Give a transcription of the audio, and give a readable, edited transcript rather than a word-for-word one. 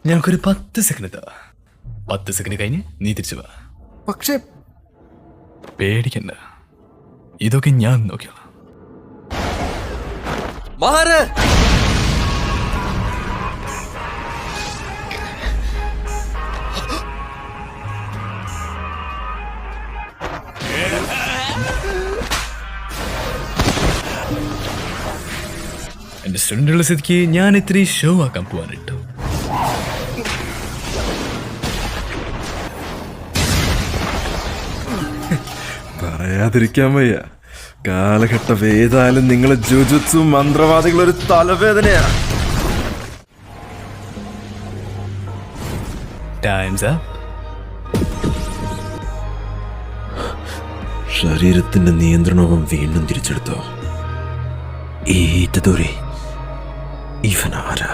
ഞങ്ങൾക്കൊരു 10 സെക്കൻഡ് താ. 10 സെക്കൻഡ് കഴിഞ്ഞ് നീ തിരിച്ചു വാ. പക്ഷേ പേടിക്കണ്ട, ഇതൊക്കെ ഞാൻ നോക്കിയോളാം. മാറ്. എന്റെ സ്റ്റുഡൻ്റുള്ള സ്ഥിതിക്ക് ഞാൻ ഇത്തിരി ഷോ ആക്കാൻ പോവാൻ ഇട്ടു. പറയാതിരിക്കാൻ വയ്യ. കാലഘട്ടം ഏതായാലും നിങ്ങളെ ജുജുത്സു മന്ത്രവാദികളൊരു തലവേദനയാ. Time's up. ശരീരത്തിന്റെ നിയന്ത്രണവും വീണ്ടും തിരിച്ചെടുത്തോ. ഈ ഇവനാരാ?